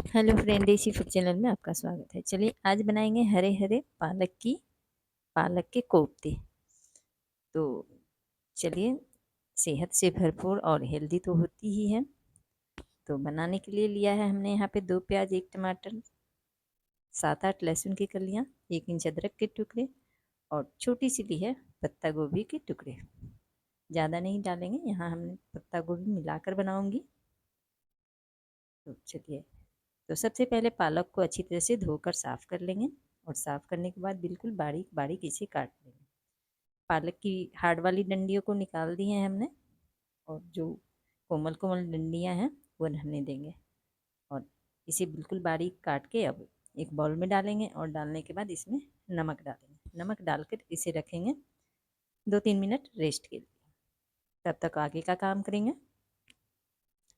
Hello friend, देसी food channel में आपका स्वागत है। चलिए आज बनाएंगे हरे हरे पालक के कोफ्ते। तो चलिए, सेहत से भरपूर और हेल्दी तो होती ही है। तो बनाने के लिए लिया है हमने यहाँ पे 2 प्याज, 1 टमाटर, 7-8 लहसुन की कलियाँ, 1 इंच अदरक के टुकड़े और छोटी सी ली है पत्ता गोभी के टुकड़े। ज़्यादा नहीं डालेंगे, यहाँ हमने पत्ता गोभी मिलाकर बनाऊंगी। तो चलिए, तो सबसे पहले पालक को अच्छी तरह से धोकर साफ़ कर लेंगे और साफ़ करने के बाद बिल्कुल बारीक बारीक इसे काट लेंगे। पालक की हार्ड वाली डंडियों को निकाल दी हैं हमने, और जो कोमल कोमल डंडियां हैं वो रहने देंगे। और इसे बिल्कुल बारीक काट के अब एक बाउल में डालेंगे और डालने के बाद इसमें नमक डालेंगे। नमक डालकर इसे रखेंगे 2-3 मिनट रेस्ट के लिए। तब तक आगे का काम करेंगे।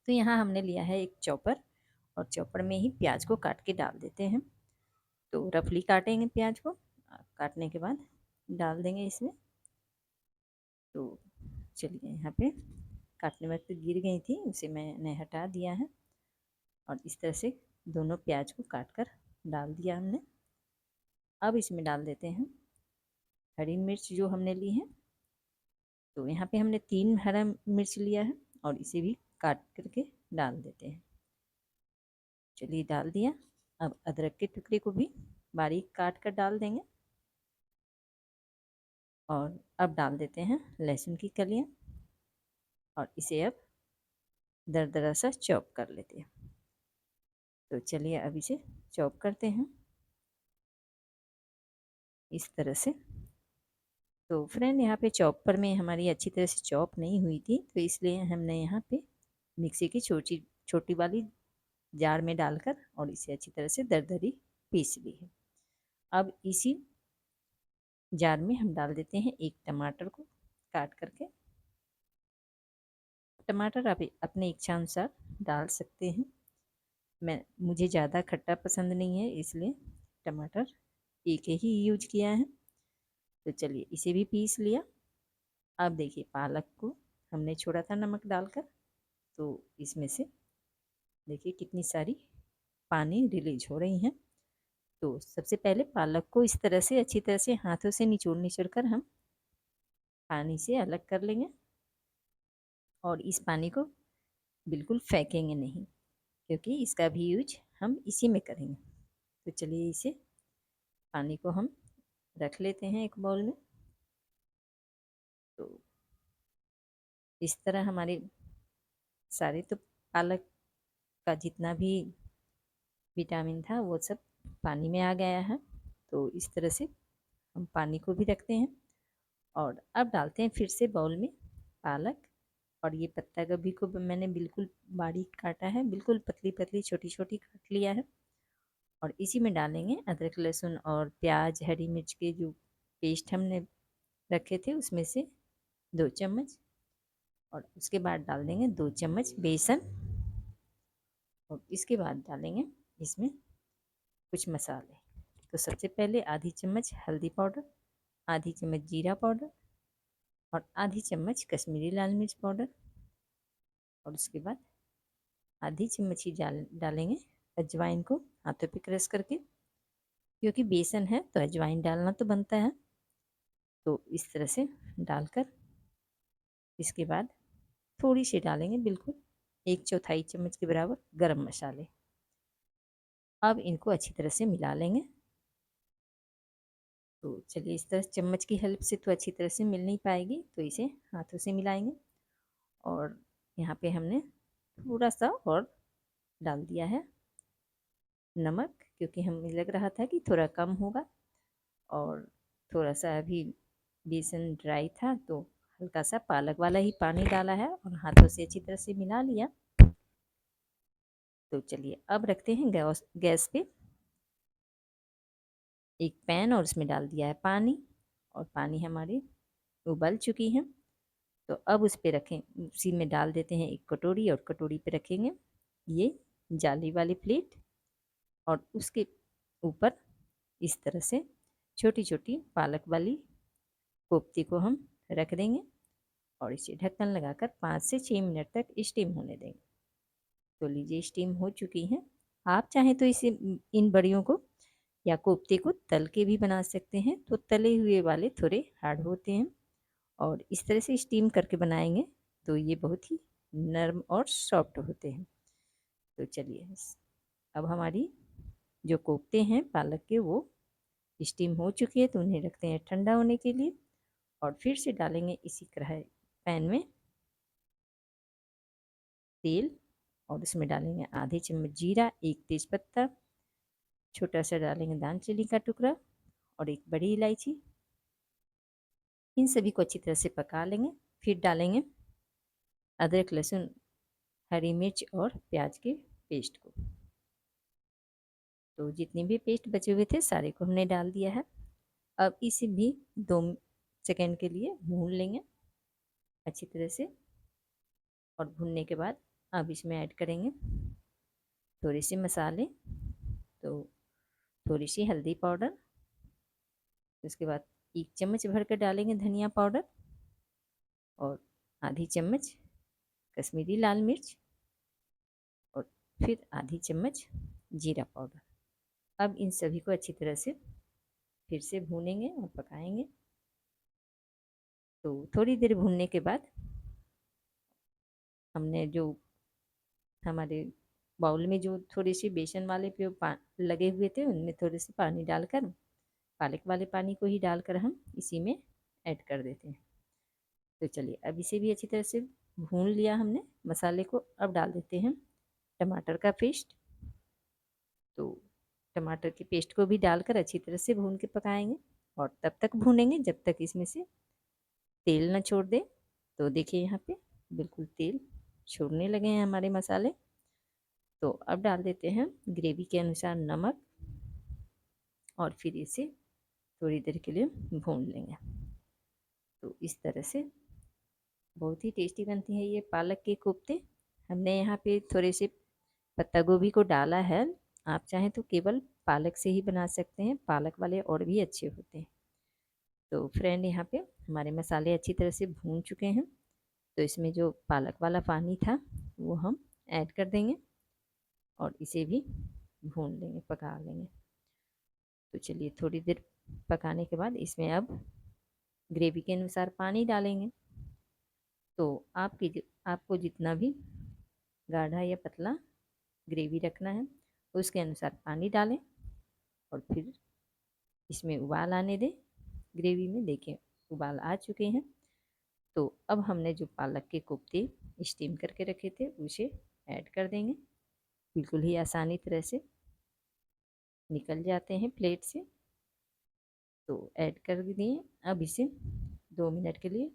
तो यहाँ हमने लिया है एक चॉपर, और चॉपर में ही प्याज को काट के डाल देते हैं। तो रफली काटेंगे प्याज को, काटने के बाद डाल देंगे इसमें। तो चलिए, यहाँ पे काटने वक्त गिर गई थी, उसे मैंने हटा दिया है और इस तरह से दोनों प्याज को काट कर डाल दिया हमने। अब इसमें डाल देते हैं हरी मिर्च जो हमने ली है। तो यहाँ पे हमने 3 हरा मिर्च लिया है और इसे भी काट करके डाल देते हैं। चलिए, डाल दिया। अब अदरक के टुकड़े को भी बारीक काट कर डाल देंगे और अब डाल देते हैं लहसुन की कलियाँ और इसे अब दरदरा सा चॉप कर लेते हैं। तो चलिए, अब इसे चॉप करते हैं इस तरह से। तो फ्रेंड, यहाँ पे चॉपर में हमारी अच्छी तरह से चॉप नहीं हुई थी, तो इसलिए हमने यहाँ पे मिक्सी की छोटी छोटी वाली जार में डालकर और इसे अच्छी तरह से दरदरी पीस ली है। अब इसी जार में हम डाल देते हैं एक टमाटर को काट करके। टमाटर आप अपने इच्छा अनुसार डाल सकते हैं। मुझे ज़्यादा खट्टा पसंद नहीं है, इसलिए टमाटर एक ही यूज किया है। तो चलिए, इसे भी पीस लिया। अब देखिए, पालक को हमने छोड़ा था नमक डालकर, तो इसमें से देखिए कितनी सारी पानी रिलीज हो रही हैं। तो सबसे पहले पालक को इस तरह से अच्छी तरह से हाथों से निचोड़ निचोड़ कर हम पानी से अलग कर लेंगे और इस पानी को बिल्कुल फेंकेंगे नहीं, क्योंकि इसका भी यूज हम इसी में करेंगे। तो चलिए, इसे पानी को हम रख लेते हैं एक बाउल में। तो इस तरह हमारे सारे तो पालक का जितना भी विटामिन था वो सब पानी में आ गया है। तो इस तरह से हम पानी को भी रखते हैं और अब डालते हैं फिर से बाउल में पालक। और ये पत्ता गोभी को मैंने बिल्कुल बारीक काटा है, बिल्कुल पतली पतली छोटी छोटी काट लिया है। और इसी में डालेंगे अदरक लहसुन और प्याज हरी मिर्च के जो पेस्ट हमने रखे थे उसमें से 2 चम्मच, और उसके बाद डाल देंगे 2 चम्मच बेसन। और इसके बाद डालेंगे इसमें कुछ मसाले। तो सबसे पहले आधी चम्मच हल्दी पाउडर, आधी चम्मच जीरा पाउडर और आधी चम्मच कश्मीरी लाल मिर्च पाउडर। और उसके बाद आधी चम्मच ही डालेंगे अजवाइन को हाथों पे क्रश करके, क्योंकि बेसन है तो अजवाइन डालना तो बनता है। तो इस तरह से डालकर इसके बाद थोड़ी सी डालेंगे, बिल्कुल 1/4 चम्मच के बराबर गरम मसाले। अब इनको अच्छी तरह से मिला लेंगे। तो चलिए, इस तरह चम्मच की हेल्प से तो अच्छी तरह से मिल नहीं पाएगी, तो इसे हाथों से मिलाएंगे। और यहाँ पे हमने थोड़ा सा और डाल दिया है नमक, क्योंकि हमें लग रहा था कि थोड़ा कम होगा। और थोड़ा सा अभी बेसन ड्राई था, तो हल्का सा पालक वाला ही पानी डाला है और हाथों से अच्छी तरह से मिला लिया। तो चलिए, अब रखते हैं गैस पे एक पैन और उसमें डाल दिया है पानी। और पानी हमारी उबल चुकी है। तो अब उस पे रखें, उसी में डाल देते हैं एक कटोरी, और कटोरी पे रखेंगे ये जाली वाली प्लेट। और उसके ऊपर इस तरह से छोटी छोटी पालक वाली कोफ्ती को हम रख देंगे और इसे ढक्कन लगाकर 5 से 6 मिनट तक स्टीम होने देंगे। तो लीजिए, स्टीम हो चुकी है। आप चाहें तो इसे इन बड़ियों को या कोफ्ते को तल के भी बना सकते हैं, तो तले हुए वाले थोड़े हार्ड होते हैं, और इस तरह से स्टीम करके बनाएंगे तो ये बहुत ही नरम और सॉफ्ट होते हैं। तो चलिए, अब हमारी जो कोफ्ते हैं पालक के वो स्टीम हो चुकी है, तो उन्हें रखते हैं ठंडा होने के लिए, और फिर से डालेंगे इसी कढ़ाई पैन में तेल, और उसमें डालेंगे आधे चम्मच जीरा, एक तेज़पत्ता, छोटा सा डालेंगे दालचीनी का टुकड़ा और एक बड़ी इलायची। इन सभी को अच्छी तरह से पका लेंगे। फिर डालेंगे अदरक, लहसुन, हरी मिर्च और प्याज के पेस्ट को। तो जितने भी पेस्ट बचे हुए थे सारे को हमने डाल दिया है। अब इसे भी 2 सेकेंड के लिए भून लेंगे अच्छी तरह से, और भूनने के बाद अब इसमें ऐड करेंगे थोड़े से मसाले। तो थोड़ी सी हल्दी पाउडर, उसके बाद 1 चम्मच भर कर डालेंगे धनिया पाउडर, और आधी चम्मच कश्मीरी लाल मिर्च, और फिर आधी चम्मच जीरा पाउडर। अब इन सभी को अच्छी तरह से फिर से भूनेंगे और पकाएंगे। तो थोड़ी देर भूनने के बाद हमने जो हमारे बाउल में जो थोड़ी सी बेसन वाले पे लगे हुए थे उनमें थोड़े से पानी डालकर, पालक वाले पानी को ही डालकर हम इसी में ऐड कर देते हैं। तो चलिए, अब इसे भी अच्छी तरह से भून लिया हमने मसाले को। अब डाल देते हैं टमाटर का पेस्ट। तो टमाटर के पेस्ट को भी डालकर अच्छी तरह से भून के पकाएंगे, और तब तक भूनेंगे जब तक इसमें से तेल न छोड़ दे। तो देखिए यहाँ पे बिल्कुल तेल छोड़ने लगे हैं हमारे मसाले। तो अब डाल देते हैं ग्रेवी के अनुसार नमक, और फिर इसे थोड़ी देर के लिए भून लेंगे। तो इस तरह से बहुत ही टेस्टी बनती है ये पालक के कोफ्ते। हमने यहाँ पे थोड़े से पत्ता गोभी को डाला है। आप चाहें तो केवल पालक से ही बना सकते हैं, पालक वाले और भी अच्छे होते हैं। तो फ्रेंड, यहाँ पे हमारे मसाले अच्छी तरह से भून चुके हैं। तो इसमें जो पालक वाला पानी था वो हम ऐड कर देंगे, और इसे भी भून लेंगे, पका लेंगे। तो चलिए, थोड़ी देर पकाने के बाद इसमें अब ग्रेवी के अनुसार पानी डालेंगे। तो आपको जितना भी गाढ़ा या पतला ग्रेवी रखना है उसके अनुसार पानी डालें, और फिर इसमें उबाल आने दें। ग्रेवी में देखिए उबाल आ चुके हैं। तो अब हमने जो पालक के कोफ्ते स्टीम करके रखे थे उसे ऐड कर देंगे। बिल्कुल ही आसानी तरह से निकल जाते हैं प्लेट से। तो ऐड कर दिए। अब इसे 2 मिनट के लिए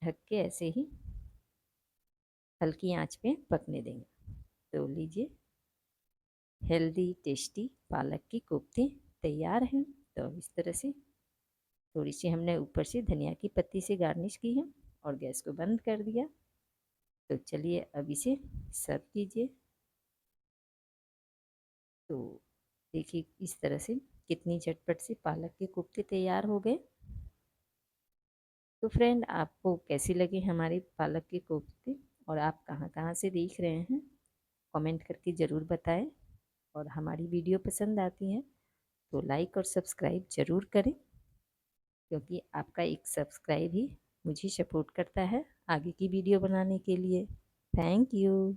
ढक के ऐसे ही हल्की आंच पे पकने देंगे। तो लीजिए, हेल्दी टेस्टी पालक की कोफ्ते तैयार हैं। तो इस तरह से थोड़ी सी हमने ऊपर से धनिया की पत्ती से गार्निश की है, और गैस को बंद कर दिया। तो चलिए, अब इसे सर्व कीजिए। तो देखिए इस तरह से कितनी झटपट से पालक के कोफ्ते तैयार हो गए। तो फ्रेंड, आपको कैसी लगी हमारी पालक के कोफ्ते, और आप कहाँ कहाँ से देख रहे हैं, कमेंट करके ज़रूर बताएं। और हमारी वीडियो पसंद आती है तो लाइक और सब्सक्राइब ज़रूर करें, क्योंकि आपका एक सब्सक्राइब ही मुझे सपोर्ट करता है आगे की वीडियो बनाने के लिए। Thank you.